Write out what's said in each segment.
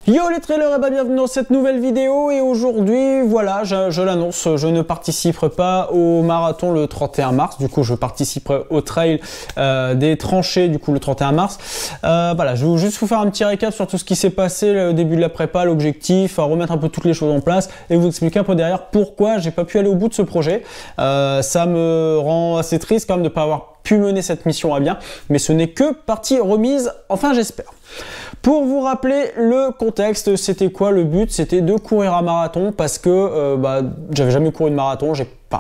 Yo les trailers, et bah bienvenue dans cette nouvelle vidéo et aujourd'hui, voilà, je l'annonce, je ne participerai pas au marathon le 31 mars, du coup je participerai au trail des tranchées du coup le 31 mars. Voilà, je vais juste vous faire un petit récap sur tout ce qui s'est passé au début de la prépa, l'objectif, remettre un peu toutes les choses en place et vous expliquer un peu derrière pourquoi j'ai pas pu aller au bout de ce projet. Ça me rend assez triste quand même de ne pas avoir pu mener cette mission à bien, mais ce n'est que partie remise, enfin j'espère. Pour vous rappeler le contexte, c'était quoi le but? C'était de courir un marathon parce que j'avais jamais couru de marathon.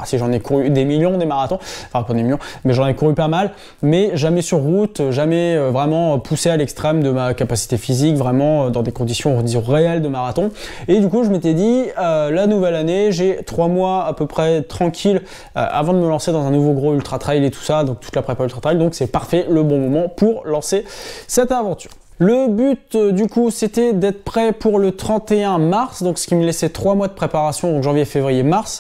Si j'en ai couru des millions des marathons, enfin pas des millions, mais j'en ai couru pas mal, mais jamais sur route, jamais vraiment poussé à l'extrême de ma capacité physique, vraiment dans des conditions réelles de marathon. Et du coup, je m'étais dit, la nouvelle année, j'ai 3 mois à peu près tranquille avant de me lancer dans un nouveau gros ultra trail et tout ça, donc toute la prépa ultra trail, donc c'est parfait, le bon moment pour lancer cette aventure. Le but du coup c'était d'être prêt pour le 31 mars, donc ce qui me laissait 3 mois de préparation, donc janvier, février, mars,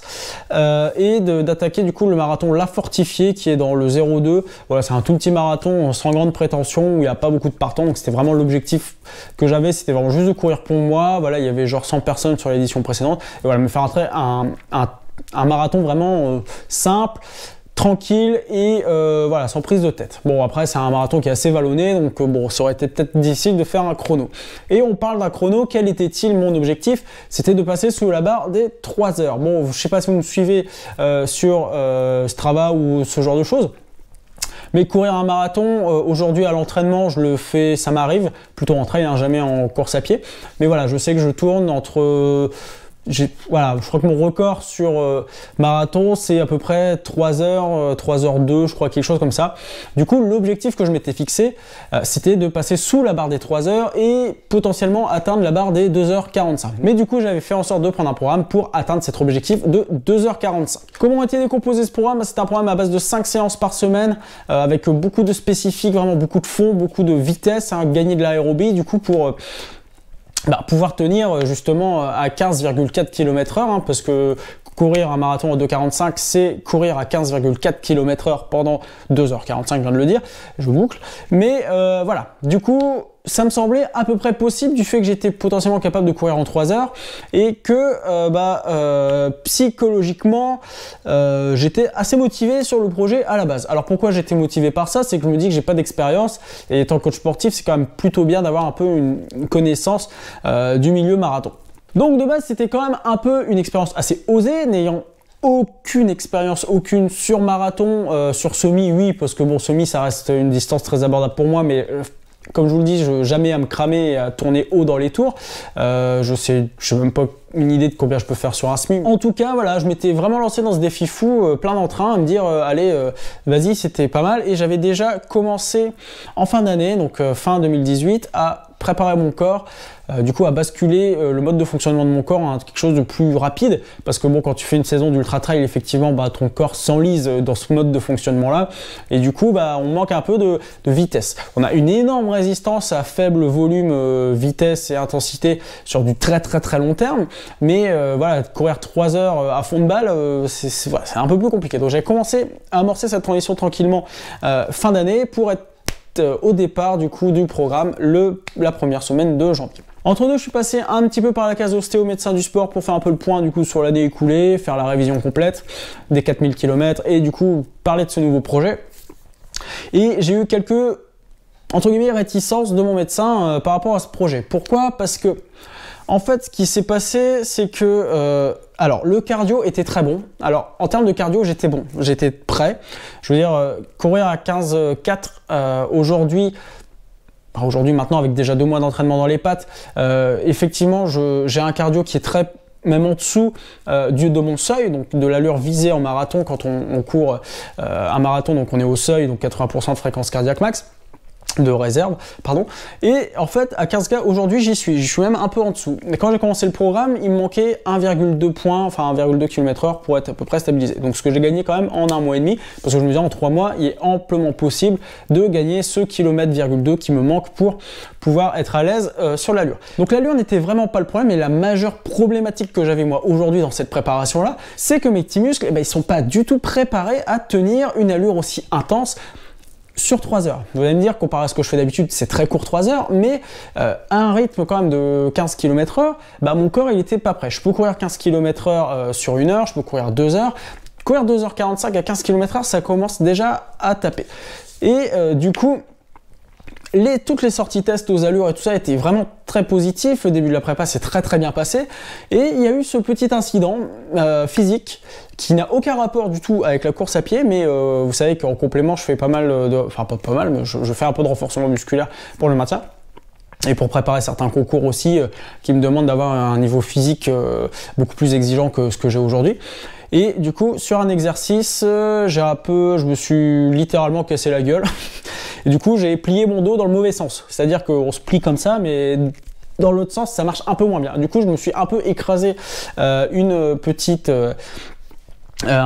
et d'attaquer du coup le marathon La Fortifiée qui est dans le 02. Voilà, c'est un tout petit marathon sans grande prétention où il n'y a pas beaucoup de partants, donc c'était vraiment l'objectif que j'avais, c'était vraiment juste de courir pour moi. Voilà, il y avait genre 100 personnes sur l'édition précédente, et voilà, me faire un marathon vraiment simple, tranquille et voilà, sans prise de tête. Bon, après c'est un marathon qui est assez vallonné, donc bon, ça aurait été peut-être difficile de faire un chrono. Et on parle d'un chrono, quel était-il mon objectif? C'était de passer sous la barre des 3 heures. Bon, je sais pas si vous me suivez sur Strava ou ce genre de choses, mais courir un marathon, aujourd'hui à l'entraînement, je le fais, ça m'arrive, plutôt en trail, hein, jamais en course à pied. Mais voilà, je sais que je tourne entre... Voilà, je crois que mon record sur marathon c'est à peu près 3 heures, 3h02, je crois, quelque chose comme ça. Du coup, l'objectif que je m'étais fixé, c'était de passer sous la barre des 3 heures et potentiellement atteindre la barre des 2h45. Mais du coup, j'avais fait en sorte de prendre un programme pour atteindre cet objectif de 2h45. Comment a été décomposé ce programme? C'est un programme à base de 5 séances par semaine, avec beaucoup de spécifiques, vraiment beaucoup de fond, beaucoup de vitesse, hein, gagner de l'aérobie, du coup pour... pouvoir tenir justement à 15,4 km/h, hein, parce que courir un marathon à 2h45, c'est courir à 15,4 km/h pendant 2h45, je viens de le dire, je boucle. Mais voilà, du coup, ça me semblait à peu près possible du fait que j'étais potentiellement capable de courir en 3 heures et que psychologiquement, j'étais assez motivé sur le projet à la base. Alors pourquoi j'étais motivé par ça? C'est que je me dis que j'ai pas d'expérience et étant coach sportif, c'est quand même plutôt bien d'avoir un peu une connaissance du milieu marathon. Donc de base, c'était quand même un peu une expérience assez osée, n'ayant aucune expérience, aucune sur marathon, sur semi, oui, parce que bon, semi, ça reste une distance très abordable pour moi, mais comme je vous le dis, jamais à me cramer et à tourner haut dans les tours. Je sais même pas une idée de combien je peux faire sur un semi. En tout cas, voilà, je m'étais vraiment lancé dans ce défi fou, plein d'entrain, à me dire, allez, vas-y, c'était pas mal. Et j'avais déjà commencé en fin d'année, donc fin 2018, à préparer mon corps, du coup à basculer le mode de fonctionnement de mon corps en quelque chose de plus rapide, parce que bon, quand tu fais une saison d'ultra trail, effectivement ton corps s'enlise dans ce mode de fonctionnement là, et du coup on manque un peu de vitesse. On a une énorme résistance à faible volume, vitesse et intensité sur du très long terme, mais voilà, courir 3 heures à fond de balle, c'est un peu plus compliqué. Donc j'ai commencé à amorcer cette transition tranquillement fin d'année pour être au départ du coup du programme la première semaine de janvier. Entre deux, je suis passé un petit peu par la case ostéo médecin du sport pour faire un peu le point du coup sur l'année écoulée, faire la révision complète des 4000 km et du coup parler de ce nouveau projet. Et j'ai eu quelques entre guillemets réticences de mon médecin par rapport à ce projet. Pourquoi? Parce que en fait, ce qui s'est passé, c'est que alors le cardio était très bon. Alors en termes de cardio, j'étais bon, j'étais prêt. Je veux dire, courir à 15,4 aujourd'hui maintenant avec déjà 2 mois d'entraînement dans les pattes, effectivement, j'ai un cardio qui est très même en dessous de mon seuil, donc de l'allure visée en marathon quand on court un marathon, donc on est au seuil, donc 80% de fréquence cardiaque max. De réserve, pardon. Et en fait, à 15K aujourd'hui, j'y suis même un peu en dessous. Mais quand j'ai commencé le programme, il me manquait 1,2 points, enfin 1,2 km/h pour être à peu près stabilisé. Donc ce que j'ai gagné quand même en 1 mois et demi, parce que je me disais en 3 mois, il est amplement possible de gagner ce kilomètre,2 qui me manque pour pouvoir être à l'aise sur l'allure. Donc l'allure n'était vraiment pas le problème, et la majeure problématique que j'avais moi aujourd'hui dans cette préparation-là, c'est que mes petits muscles, ils sont pas du tout préparés à tenir une allure aussi intense sur 3 heures. Vous allez me dire, comparé à ce que je fais d'habitude, c'est très court 3 heures, mais à un rythme quand même de 15 km/h, bah, mon corps il était pas prêt. Je peux courir 15 km/h sur 1 heure, je peux courir 2 heures. Courir 2h45 à 15 km/h, ça commence déjà à taper. Et du coup, toutes les sorties tests aux allures et tout ça étaient vraiment très positifs. Le début de la prépa s'est très bien passé. Et il y a eu ce petit incident physique qui n'a aucun rapport du tout avec la course à pied, mais vous savez qu'en complément, je fais pas mal enfin pas mal, mais je fais un peu de renforcement musculaire pour le maintien. Et pour préparer certains concours aussi qui me demandent d'avoir un niveau physique beaucoup plus exigeant que ce que j'ai aujourd'hui. Et du coup, sur un exercice, je me suis littéralement cassé la gueule. Et du coup, j'ai plié mon dos dans le mauvais sens. C'est-à-dire qu'on se plie comme ça, mais dans l'autre sens, ça marche un peu moins bien. Du coup, je me suis un peu écrasé un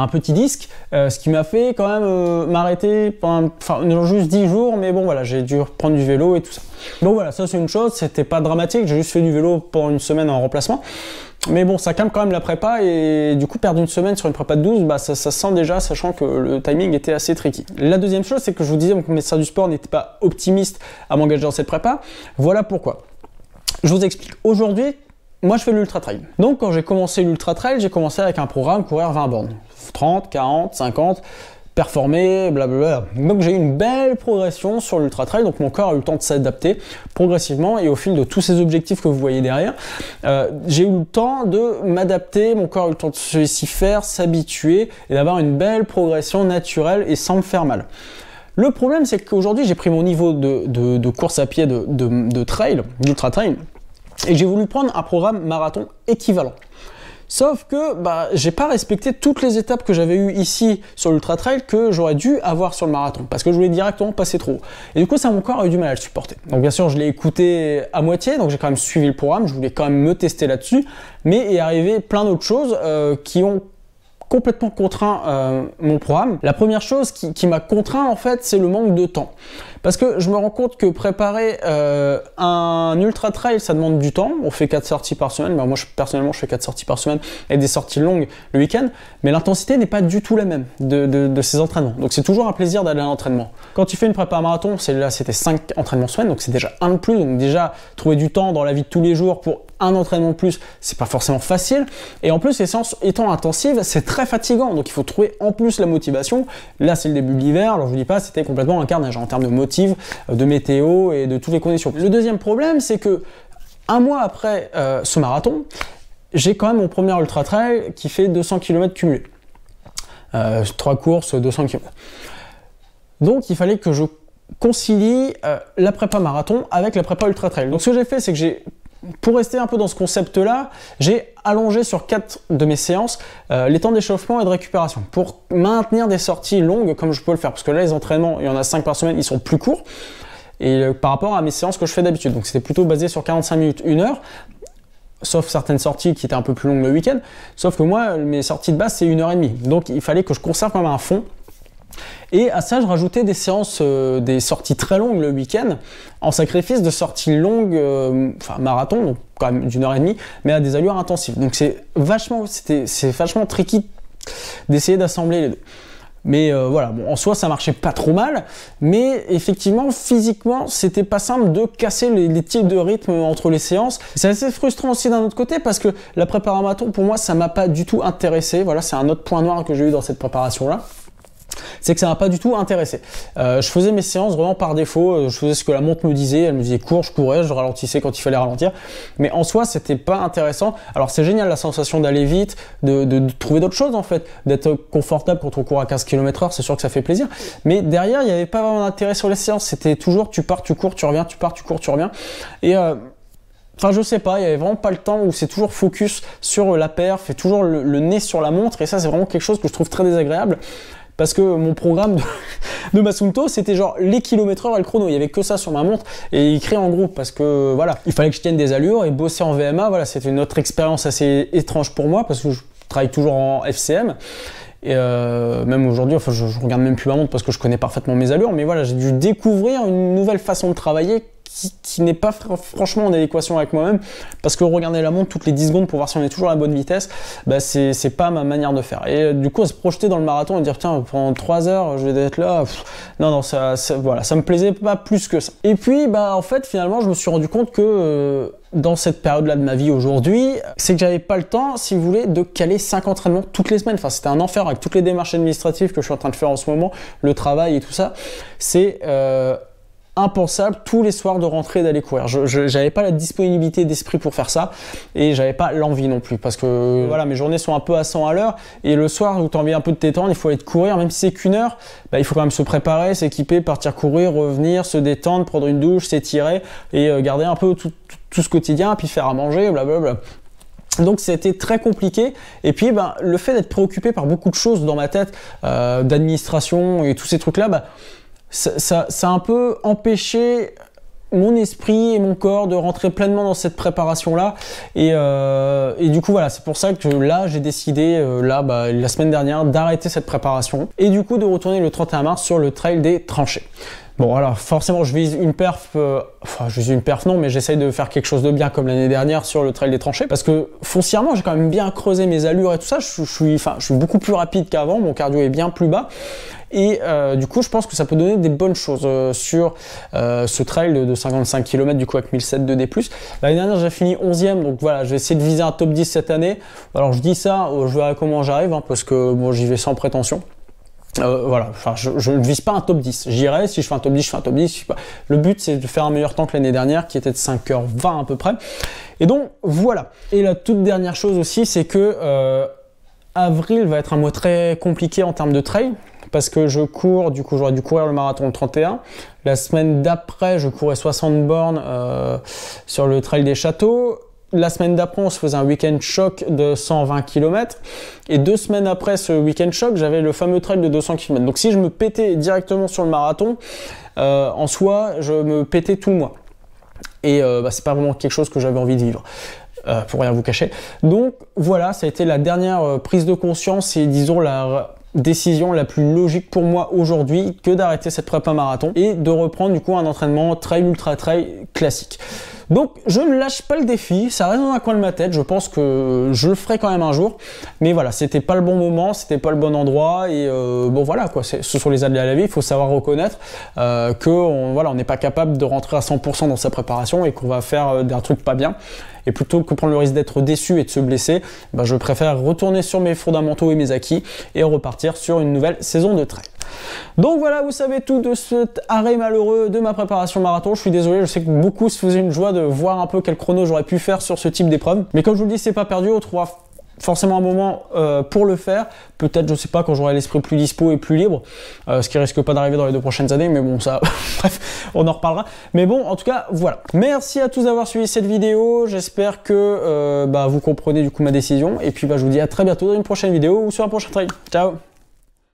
petit disque, ce qui m'a fait quand même m'arrêter pendant juste 10 jours, mais bon voilà, j'ai dû reprendre du vélo et tout ça. Donc voilà, ça c'est une chose, c'était pas dramatique, j'ai juste fait du vélo pendant une semaine en remplacement. Mais bon, ça calme quand même la prépa et du coup perdre une semaine sur une prépa de 12, bah ça se sent déjà, sachant que le timing était assez tricky. La deuxième chose, c'est que je vous disais que mon médecin du sport n'était pas optimiste à m'engager dans cette prépa. Voilà pourquoi. Je vous explique. Aujourd'hui, moi je fais l'ultra trail. Donc quand j'ai commencé l'ultra trail, j'ai commencé avec un programme courir 20 bornes. 30, 40, 50, performer, blablabla. Donc j'ai eu une belle progression sur l'ultra trail, donc mon corps a eu le temps de s'adapter progressivement et au fil de tous ces objectifs que vous voyez derrière, j'ai eu le temps de m'adapter, mon corps a eu le temps de s'y faire, s'habituer et d'avoir une belle progression naturelle et sans me faire mal. Le problème c'est qu'aujourd'hui j'ai pris mon niveau de course à pied de trail, d'ultra trail, et j'ai voulu prendre un programme marathon équivalent. Sauf que j'ai pas respecté toutes les étapes que j'avais eues ici sur l'ultra trail que j'aurais dû avoir sur le marathon parce que je voulais directement passer trop haut. Et du coup, ça, mon corps a eu du mal à le supporter. Donc bien sûr, je l'ai écouté à moitié, donc j'ai quand même suivi le programme, je voulais quand même me tester là-dessus, mais il est arrivé plein d'autres choses qui ont complètement contraint mon programme. La première chose qui m'a contraint en fait, c'est le manque de temps. Parce que je me rends compte que préparer un ultra trail, ça demande du temps. On fait 4 sorties par semaine. Moi, personnellement, je fais 4 sorties par semaine et des sorties longues le week-end. Mais l'intensité n'est pas du tout la même de ces entraînements. Donc, c'est toujours un plaisir d'aller à l'entraînement. Quand tu fais une prépa marathon, c'était 5 entraînements semaine. Donc, c'est déjà un de plus. Donc, déjà, trouver du temps dans la vie de tous les jours pour un entraînement de plus, c'est pas forcément facile. Et en plus, les séances étant intensives, c'est très fatigant. Donc, il faut trouver en plus la motivation. Là, c'est le début de l'hiver. Alors, je vous dis pas, c'était complètement un carnage en termes de motive, de météo et de toutes les conditions. Le deuxième problème, c'est que un mois après ce marathon, j'ai quand même mon premier ultra trail qui fait 200 km cumulés. 3 courses, 200 km. Donc, il fallait que je concilie la prépa marathon avec la prépa ultra trail. Donc, ce que j'ai fait, c'est que pour rester un peu dans ce concept-là, j'ai allongé sur 4 de mes séances les temps d'échauffement et de récupération pour maintenir des sorties longues comme je peux le faire. Parce que là, les entraînements, il y en a 5 par semaine, ils sont plus courts et par rapport à mes séances que je fais d'habitude. Donc, c'était plutôt basé sur 45 minutes, 1 heure, sauf certaines sorties qui étaient un peu plus longues le week-end. Sauf que moi, mes sorties de base, c'est 1h30. Donc, il fallait que je conserve quand même un fond. Et à ça, je rajoutais des séances, des sorties très longues le week-end, en sacrifice de sorties longues, marathon, donc quand même d'1h30, mais à des allures intensives. Donc c'est vachement tricky d'essayer d'assembler les deux. Mais voilà, bon, en soi, ça marchait pas trop mal, mais effectivement, physiquement, c'était pas simple de casser les types de rythme entre les séances. C'est assez frustrant aussi d'un autre côté, parce que la préparation marathon, pour moi, ça m'a pas du tout intéressé. Voilà, c'est un autre point noir que j'ai eu dans cette préparation-là. C'est que ça m'a pas du tout intéressé. Je faisais mes séances vraiment par défaut, je faisais ce que la montre me disait, elle me disait cours, je courais, je ralentissais quand il fallait ralentir, mais en soi c'était pas intéressant. Alors c'est génial la sensation d'aller vite, de trouver d'autres choses en fait, d'être confortable quand on court à 15 km/h, c'est sûr que ça fait plaisir, mais derrière il n'y avait pas vraiment d'intérêt sur les séances, c'était toujours tu pars, tu cours, tu reviens, tu pars, tu cours, tu reviens, et enfin, je sais pas, il y avait vraiment pas le temps où c'est toujours focus sur la perf et toujours le nez sur la montre, et ça c'est vraiment quelque chose que je trouve très désagréable. Parce que mon programme de Masunto, c'était genre les kilomètres-heure et le chrono. Il y avait que ça sur ma montre et écrit en groupe parce que voilà, il fallait que je tienne des allures et bosser en VMA. Voilà, c'était une autre expérience assez étrange pour moi parce que je travaille toujours en FCM. Et même aujourd'hui, je regarde même plus ma montre parce que je connais parfaitement mes allures. Mais voilà, j'ai dû découvrir une nouvelle façon de travailler qui n'est pas franchement en adéquation avec moi-même, parce que regarder la montre toutes les 10 secondes pour voir si on est toujours à la bonne vitesse, bah c'est pas ma manière de faire. Et du coup, à se projeter dans le marathon et dire tiens, pendant 3 heures, je vais être là, non, voilà, ça me plaisait pas plus que ça. Et puis, bah en fait, finalement, je me suis rendu compte que dans cette période-là de ma vie aujourd'hui, c'est que j'avais pas le temps, si vous voulez, de caler 5 entraînements toutes les semaines. Enfin, c'était un enfer avec toutes les démarches administratives que je suis en train de faire en ce moment, le travail et tout ça. C'est impensable tous les soirs de rentrer et d'aller courir. J'avais pas la disponibilité d'esprit pour faire ça et j'avais pas l'envie non plus parce que voilà, mes journées sont un peu à 100 à l'heure et le soir où tu as envie un peu de t'étendre, il faut aller te courir, même si c'est qu'une heure, bah, il faut quand même se préparer, s'équiper, partir courir, revenir, se détendre, prendre une douche, s'étirer et garder un peu tout ce quotidien, puis faire à manger, blablabla. Donc c'était très compliqué et puis ben, le fait d'être préoccupé par beaucoup de choses dans ma tête, d'administration et tous ces trucs là, bah, ça a un peu empêché mon esprit et mon corps de rentrer pleinement dans cette préparation là et du coup voilà, c'est pour ça que là j'ai décidé la semaine dernière d'arrêter cette préparation et du coup de retourner le 31 mars sur le trail des tranchées. Bon alors forcément je vise une perf, non, mais j'essaye de faire quelque chose de bien comme l'année dernière sur le trail des tranchées parce que foncièrement j'ai quand même bien creusé mes allures et tout ça, je suis beaucoup plus rapide qu'avant, mon cardio est bien plus bas et du coup je pense que ça peut donner des bonnes choses sur ce trail de 55 km du coup avec 1007 de D+. L'année dernière j'ai fini 11e, donc voilà, je vais essayer de viser un top 10 cette année. Alors je dis ça, je verrai comment j'arrive parce que bon, j'y vais sans prétention. Voilà, enfin, je ne vise pas un top 10. J'irai, si je fais un top 10, je fais un top 10. Le but, c'est de faire un meilleur temps que l'année dernière, qui était de 5h20 à peu près. Et donc, voilà. Et la toute dernière chose aussi, c'est que avril va être un mois très compliqué en termes de trail, parce que je cours, du coup, j'aurais dû courir le marathon le 31. La semaine d'après, je courais 60 bornes sur le trail des Châteaux. La semaine d'après, on se faisait un week-end choc de 120 km. Et 2 semaines après ce week-end choc, j'avais le fameux trail de 200 km. Donc si je me pétais directement sur le marathon, en soi, je me pétais tout le mois. Et c'est pas vraiment quelque chose que j'avais envie de vivre. Pour rien vous cacher. Donc voilà, ça a été la dernière prise de conscience et disons la décision la plus logique pour moi aujourd'hui que d'arrêter cette prépa marathon et de reprendre du coup un entraînement trail ultra trail classique. Donc je ne lâche pas le défi, ça reste dans un coin de ma tête, je pense que je le ferai quand même un jour, mais voilà, c'était pas le bon moment, c'était pas le bon endroit et bon voilà quoi, ce sont les aléas de la vie, il faut savoir reconnaître on n'est pas capable de rentrer à 100% dans sa préparation et qu'on va faire un truc pas bien. Et plutôt que prendre le risque d'être déçu et de se blesser, je préfère retourner sur mes fondamentaux et mes acquis et repartir sur une nouvelle saison de trail. Donc voilà, vous savez tout de cet arrêt malheureux de ma préparation marathon. Je suis désolé, je sais que beaucoup se faisaient une joie de voir un peu quel chrono j'aurais pu faire sur ce type d'épreuve. Mais comme je vous le dis, c'est pas perdu, on trouvera forcément un moment pour le faire. Peut-être, je sais pas, quand j'aurai l'esprit plus dispo et plus libre, ce qui risque pas d'arriver dans les 2 prochaines années, mais bon, ça, bref, on en reparlera. Mais bon, en tout cas, voilà. Merci à tous d'avoir suivi cette vidéo. J'espère que vous comprenez du coup ma décision. Et puis, je vous dis à très bientôt dans une prochaine vidéo ou sur un prochain trail. Ciao!